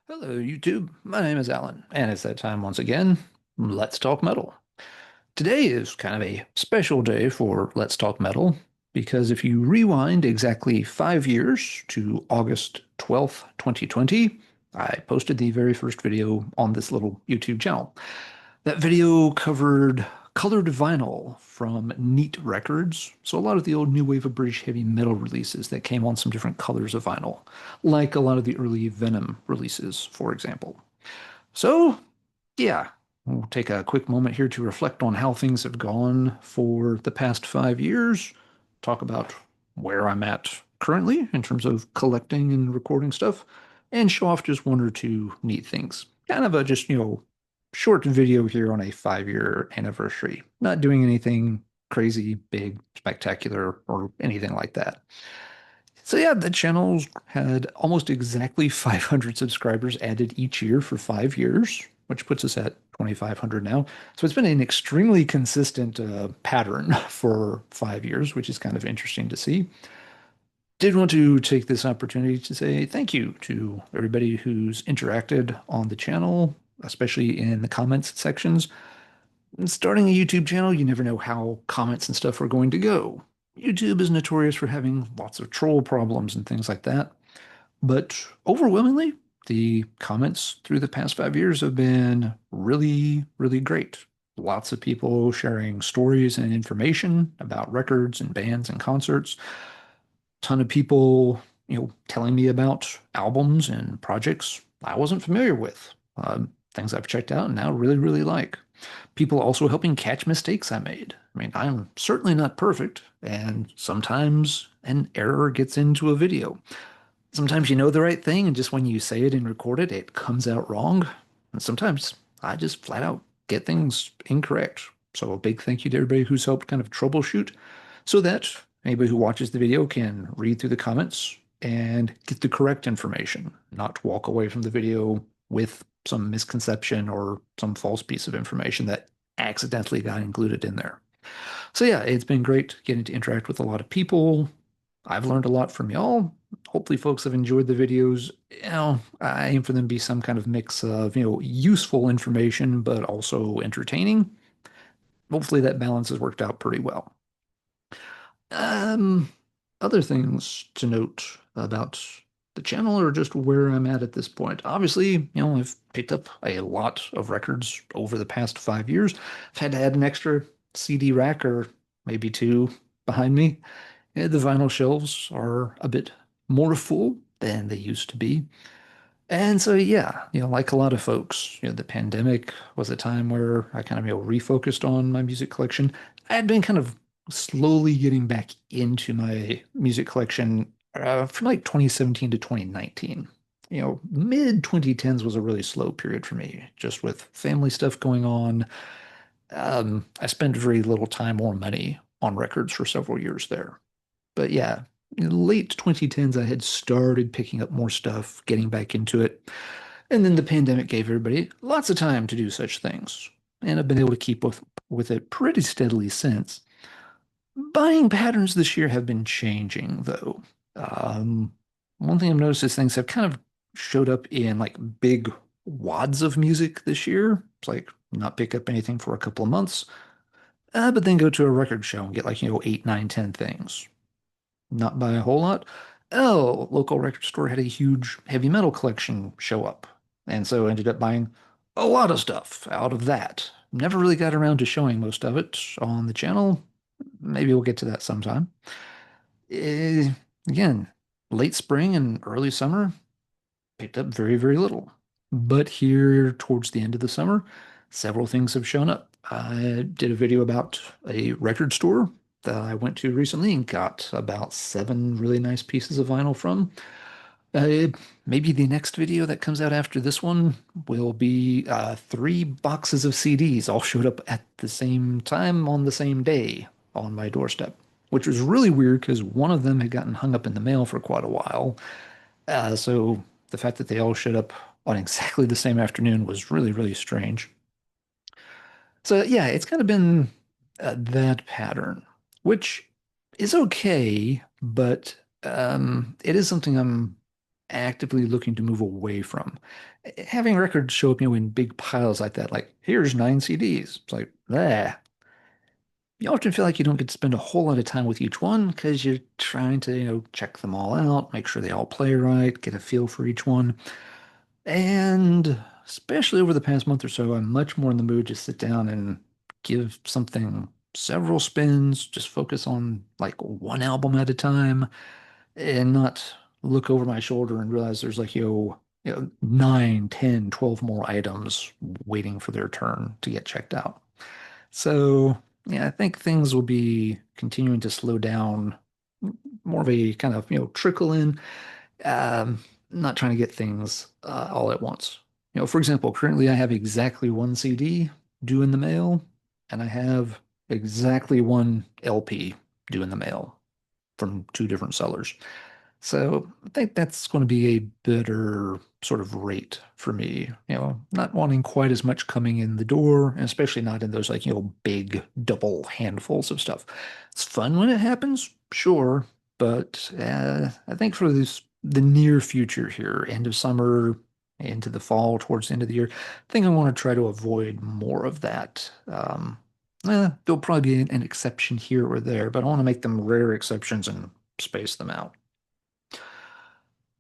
Hello, YouTube. My name is Alan, and it's that time once again. Let's talk metal. Today is kind of a special day for Let's Talk Metal because if you rewind exactly 5 years to August 12th, 2020, I posted the very first video on this little YouTube channel. That video covered colored vinyl from Neat Records, so a lot of the old new wave of British heavy metal releases that came on some different colors of vinyl, like a lot of the early Venom releases, for example. So, yeah, we'll take a quick moment here to reflect on how things have gone for the past 5 years, talk about where I'm at currently in terms of collecting and recording stuff, and show off just one or two neat things. Kind of a just, short video here on a 5 year anniversary. Not doing anything crazy, big, spectacular, or anything like that. So yeah, the channel's had almost exactly 500 subscribers added each year for 5 years, which puts us at 2,500 now. So it's been an extremely consistent pattern for 5 years, which is kind of interesting to see. Did want to take this opportunity to say thank you to everybody who's interacted on the channel, especially in the comments sections. And starting a YouTube channel, you never know how comments and stuff are going to go. YouTube is notorious for having lots of troll problems and things like that. But overwhelmingly, the comments through the past 5 years have been really, really great. Lots of people sharing stories and information about records and bands and concerts. Ton of people, telling me about albums and projects I wasn't familiar with. Things I've checked out and now really, really like. People also helping catch mistakes I made. I mean, I'm certainly not perfect, and sometimes an error gets into a video. Sometimes you know the right thing, and just when you say it and record it, it comes out wrong. And sometimes I just flat out get things incorrect. So a big thank you to everybody who's helped kind of troubleshoot so that anybody who watches the video can read through the comments and get the correct information, not walk away from the video with some misconception or some false piece of information that accidentally got included in there. So yeah, it's been great getting to interact with a lot of people. I've learned a lot from y'all. Hopefully folks have enjoyed the videos. I aim for them to be some kind of mix of, useful information, but also entertaining. Hopefully that balance has worked out pretty well. Um, Other things to note about the channel or just where I'm at this point. Obviously, I've picked up a lot of records over the past 5 years. I've had to add an extra CD rack or maybe two behind me. The vinyl shelves are a bit more full than they used to be. And so, yeah, like a lot of folks, the pandemic was a time where I kind of, refocused on my music collection. I had been kind of slowly getting back into my music collection from like 2017 to 2019. Mid 2010s was a really slow period for me, just with family stuff going on. I spent very little time or money on records for several years there. But yeah, in the late 2010s, I had started picking up more stuff, getting back into it. And then the pandemic gave everybody lots of time to do such things. And I've been able to keep with it pretty steadily since. Buying patterns this year have been changing, though. Um, One thing I've noticed is things have kind of showed up in like big wads of music this year. It's like not pick up anything for a couple of months, but then go to a record show and get like, eight, nine, 10 things. Not by a whole lot. Oh, local record store had a huge heavy metal collection show up. And so I ended up buying a lot of stuff out of that. Never really got around to showing most of it on the channel. Maybe we'll get to that sometime. Eh, Again, late spring and early summer picked up very, very little. But here towards the end of the summer, several things have shown up. I did a video about a record store that I went to recently and got about seven really nice pieces of vinyl from. Uh, Maybe the next video that comes out after this one will be three boxes of CDs all showed up at the same time on the same day on my doorstep, which was really weird because one of them had gotten hung up in the mail for quite a while. So the fact that they all showed up on exactly the same afternoon was really, really strange. So yeah, it's kind of been that pattern, which is okay, but it is something I'm actively looking to move away from. Having records show up, in big piles like that, like here's 9 CDs. It's like, ah. You often feel like you don't get to spend a whole lot of time with each one because you're trying to, check them all out, make sure they all play right, get a feel for each one. And especially over the past month or so, I'm much more in the mood to sit down and give something several spins, just focus on like one album at a time and not look over my shoulder and realize there's like, 9, 10, 12 more items waiting for their turn to get checked out. So, yeah, I think things will be continuing to slow down, more of a kind of, trickle in, um, not trying to get things all at once. For example, currently I have exactly one CD due in the mail, and I have exactly one LP due in the mail from two different sellers. So I think that's going to be a better sort of rate for me, not wanting quite as much coming in the door, and especially not in those like, big double handfuls of stuff. It's fun when it happens, sure, but I think for the near future here, end of summer, into the fall, towards the end of the year, I think I want to try to avoid more of that. There'll probably be an exception here or there, but I want to make them rare exceptions and space them out.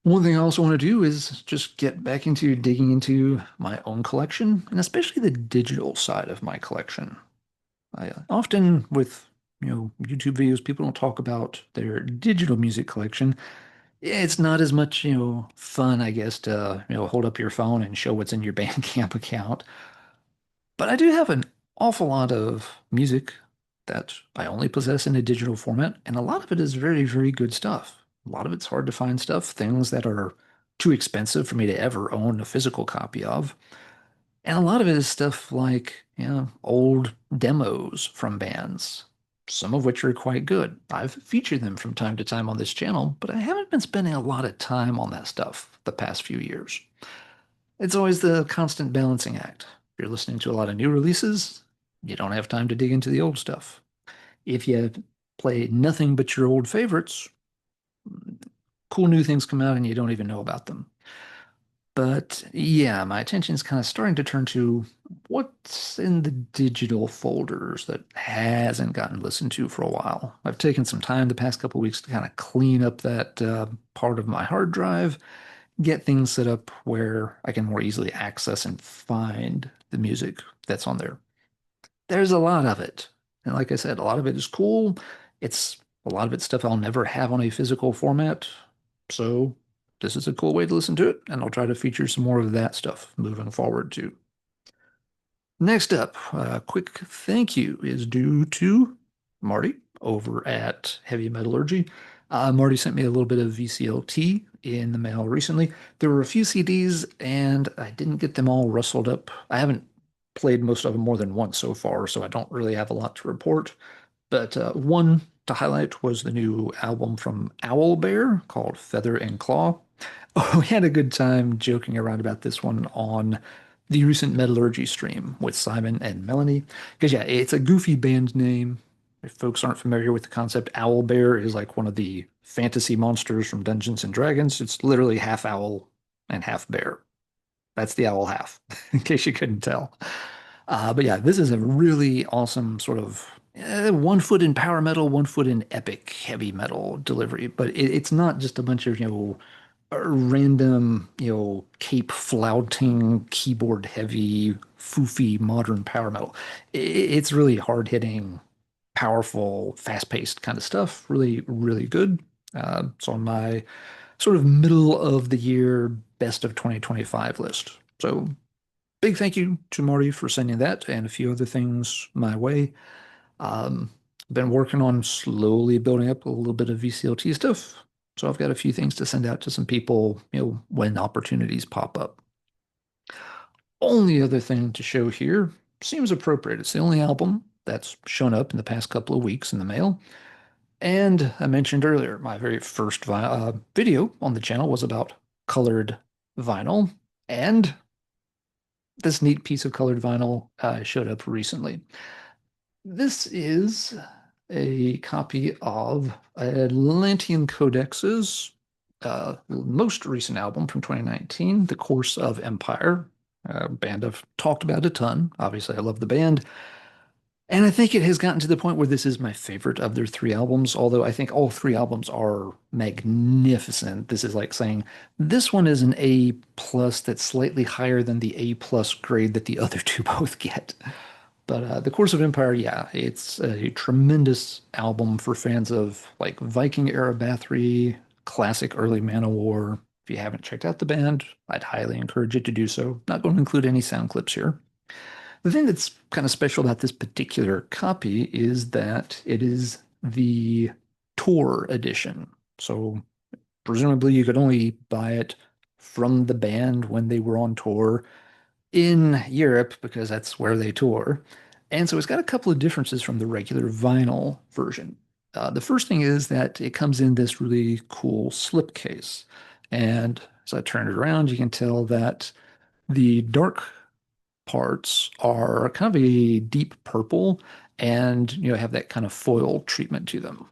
One thing I also want to do is just get back into digging into my own collection, and especially the digital side of my collection. I often with YouTube videos, people don't talk about their digital music collection. It's not as much fun, I guess, to hold up your phone and show what's in your Bandcamp account. But I do have an awful lot of music that I only possess in a digital format, and a lot of it is very, very good stuff. A lot of it's hard to find stuff, things that are too expensive for me to ever own a physical copy of. And a lot of it is stuff like, old demos from bands, some of which are quite good. I've featured them from time to time on this channel, but I haven't been spending a lot of time on that stuff the past few years. It's always the constant balancing act. If you're listening to a lot of new releases, you don't have time to dig into the old stuff. If you play nothing but your old favorites, cool new things come out and you don't even know about them. But yeah, my attention is kind of starting to turn to what's in the digital folders that hasn't gotten listened to for a while. I've taken some time the past couple of weeks to kind of clean up that part of my hard drive, get things set up where I can more easily access and find the music that's on there. There's a lot of it. And like I said, a lot of it is cool. It's a lot of it's stuff I'll never have on a physical format. So this is a cool way to listen to it, and I'll try to feature some more of that stuff moving forward too. Next up, a quick thank you is due to Marty over at Heavy Metallurgy. Marty sent me a little bit of VCLT in the mail recently. There were a few CDs, and I didn't get them all rustled up. I haven't played most of them more than once so far, so I don't really have a lot to report. But one to highlight was the new album from Owl Bear called Feather and Claw. Oh, we had a good time joking around about this one on the recent Metallurgy stream with Simon and Melanie. Because, yeah, it's a goofy band name. If folks aren't familiar with the concept, Owl Bear is like one of the fantasy monsters from Dungeons and Dragons. It's literally half owl and half bear. That's the owl half, in case you couldn't tell. But yeah, this is a really awesome sort of 1 foot in power metal, 1 foot in epic heavy metal delivery. But it's not just a bunch of, random, cape flouting, keyboard heavy, foofy modern power metal. It's really hard hitting, powerful, fast paced kind of stuff. Really, really good. It's on my sort of middle of the year best of 2025 list. So big thank you to Marty for sending that and a few other things my way. Um, been working on slowly building up a little bit of VCLT stuff. So I've got a few things to send out to some people, when opportunities pop up. Only other thing to show here seems appropriate. It's the only album that's shown up in the past couple of weeks in the mail. And I mentioned earlier, my very first video on the channel was about colored vinyl. And this neat piece of colored vinyl showed up recently. This is a copy of Atlantean Codex's most recent album from 2019, The Course of Empire, a band I've talked about a ton. Obviously, I love the band. And I think it has gotten to the point where this is my favorite of their three albums, although I think all three albums are magnificent. This is like saying this one is an A plus that's slightly higher than the A plus grade that the other two both get. But The Course of Empire, yeah, it's a tremendous album for fans of like Viking era Bathory, classic early Manowar. If you haven't checked out the band, I'd highly encourage you to do so. Not going to include any sound clips here. The thing that's kind of special about this particular copy is that it is the tour edition. So presumably you could only buy it from the band when they were on tour in Europe because that's where they tour. And so it's got a couple of differences from the regular vinyl version. The first thing is that it comes in this really cool slipcase. And as I turn it around, you can tell that the dark parts are kind of a deep purple and have that kind of foil treatment to them,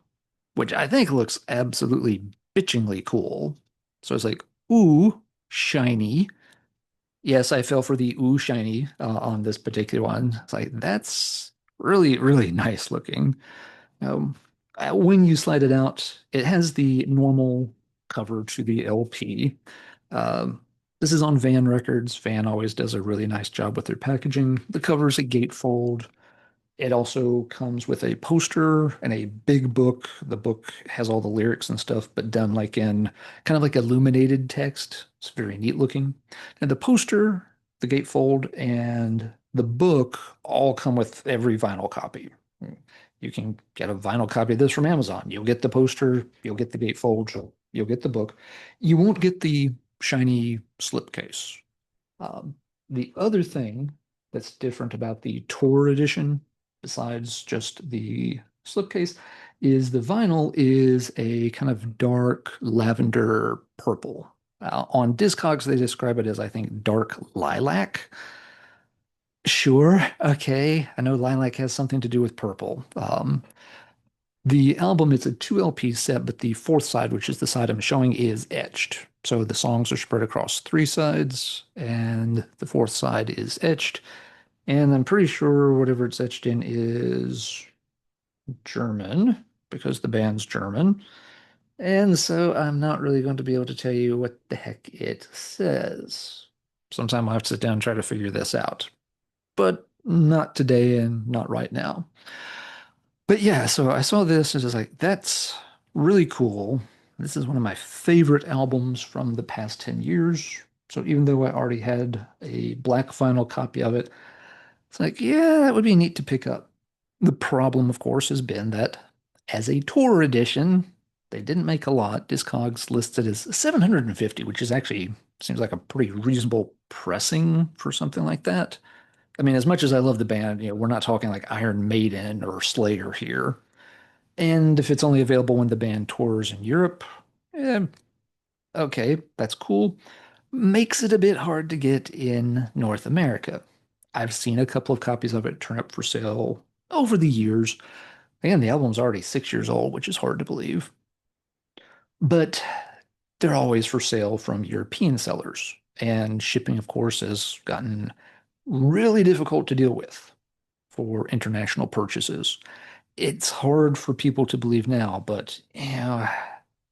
which I think looks absolutely bitchingly cool. So it's like, ooh, shiny. Yes, I fell for the ooh shiny on this particular one. It's like that's really, really nice looking. Um, when you slide it out, it has the normal cover to the LP. Um, this is on Van Records. Van always does a really nice job with their packaging. The cover is a gatefold. It also comes with a poster and a big book. The book has all the lyrics and stuff, but done like in kind of like illuminated text. It's very neat looking. And the poster, the gatefold, and the book all come with every vinyl copy. You can get a vinyl copy of this from Amazon. You'll get the poster, you'll get the gatefold, you'll get the book. You won't get the shiny slipcase. Um, the other thing that's different about the tour edition, besides just the slipcase, is the vinyl is a kind of dark lavender purple. On Discogs, they describe it as, I think, dark lilac. Sure, okay. I know lilac has something to do with purple. The album is a two LP set, but the fourth side, which is the side I'm showing, is etched. So the songs are spread across three sides, and the fourth side is etched. And I'm pretty sure whatever it's etched in is German, because the band's German. And so I'm not really going to be able to tell you what the heck it says. Sometime I'll have to sit down and try to figure this out. But not today and not right now. But yeah, so I saw this and was like, that's really cool. This is one of my favorite albums from the past 10 years. So even though I already had a black vinyl copy of it, it's like, yeah, that would be neat to pick up. The problem, of course, has been that as a tour edition, they didn't make a lot. Discogs listed as 750, which is actually seems like a pretty reasonable pressing for something like that. I mean, as much as I love the band, we're not talking like Iron Maiden or Slayer here. And if it's only available when the band tours in Europe, eh, okay, that's cool. Makes it a bit hard to get in North America. I've seen a couple of copies of it turn up for sale over the years. Again, the album's already 6 years old, which is hard to believe. But they're always for sale from European sellers. And shipping, of course, has gotten really difficult to deal with for international purchases. It's hard for people to believe now, but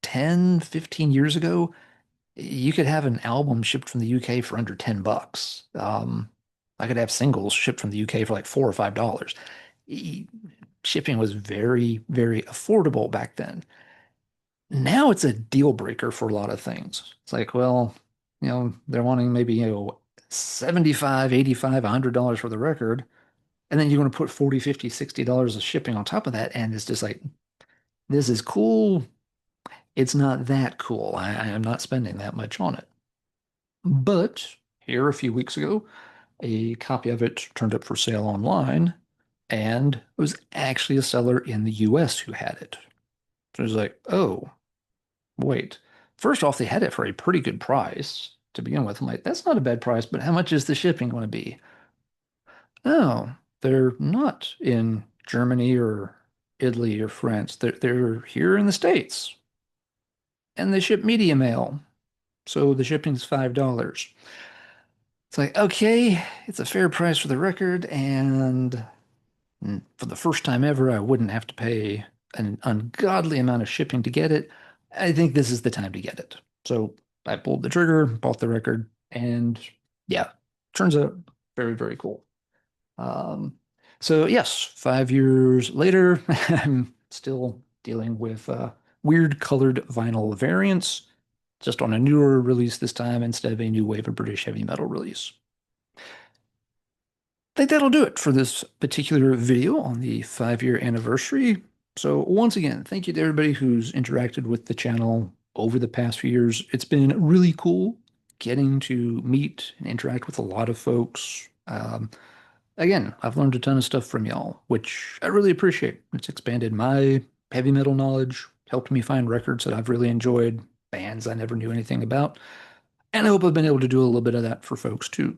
10, 15 years ago, you could have an album shipped from the UK for under 10 bucks. I could have singles shipped from the UK for like $4 or $5. E- Shipping was very, very affordable back then. Now it's a deal breaker for a lot of things. It's like, well, they're wanting maybe, 75, 85, $100 for the record. And then you're going to put 40, 50, $60 of shipping on top of that. And it's just like, this is cool. It's not that cool. I am not spending that much on it. But here a few weeks ago, a copy of it turned up for sale online, and it was actually a seller in the US who had it. So it was like, oh, wait. First off, they had it for a pretty good price to begin with. I'm like, that's not a bad price, but how much is the shipping going to be? Oh, they're not in Germany or Italy or France. They're here in the States. and they ship media mail. So the shipping's $5. It's like, okay, it's a fair price for the record, and for the first time ever, I wouldn't have to pay an ungodly amount of shipping to get it. I think this is the time to get it. So I pulled the trigger, bought the record, and yeah, turns out very, very cool. Um, so yes, 5 years later, I'm still dealing with weird colored vinyl variants, just on a newer release this time instead of a new wave of British heavy metal release. I think that'll do it for this particular video on the 5 year anniversary. So once again, thank you to everybody who's interacted with the channel over the past few years. It's been really cool getting to meet and interact with a lot of folks. Again, I've learned a ton of stuff from y'all, which I really appreciate. It's expanded my heavy metal knowledge, helped me find records that I've really enjoyed, bands I never knew anything about. And I hope I've been able to do a little bit of that for folks too.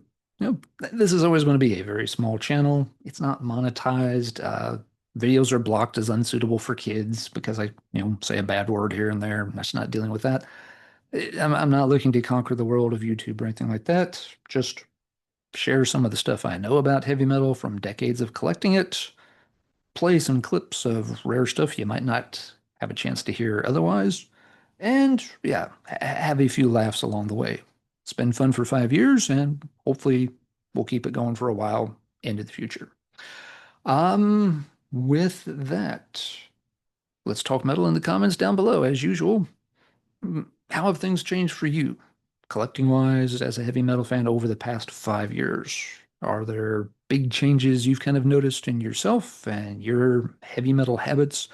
This is always going to be a very small channel. It's not monetized. Videos are blocked as unsuitable for kids because I say a bad word here and there. I'm just not dealing with that. I'm not looking to conquer the world of YouTube or anything like that. Just share some of the stuff I know about heavy metal from decades of collecting it, play some clips of rare stuff you might not have a chance to hear otherwise, and yeah, have a few laughs along the way. It's been fun for 5 years, and hopefully we'll keep it going for a while into the future. With that, let's talk metal in the comments down below, as usual. How have things changed for you, collecting wise, as a heavy metal fan over the past 5 years? Are there big changes you've kind of noticed in yourself and your heavy metal habits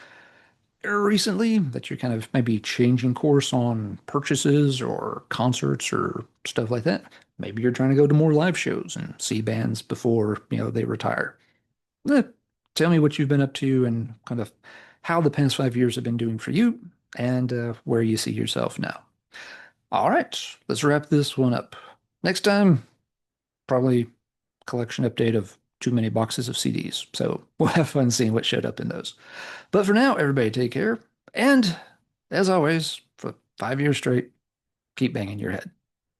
recently that you're kind of maybe changing course on purchases or concerts or stuff like that? Maybe you're trying to go to more live shows and see bands before they retire. Eh, Tell me what you've been up to and kind of how the past 5 years have been doing for you and where you see yourself now. All right, let's wrap this one up. Next time, probably collection update of too many boxes of CDs. So we'll have fun seeing what showed up in those. But for now, everybody take care. And as always, for 5 years straight, keep banging your head.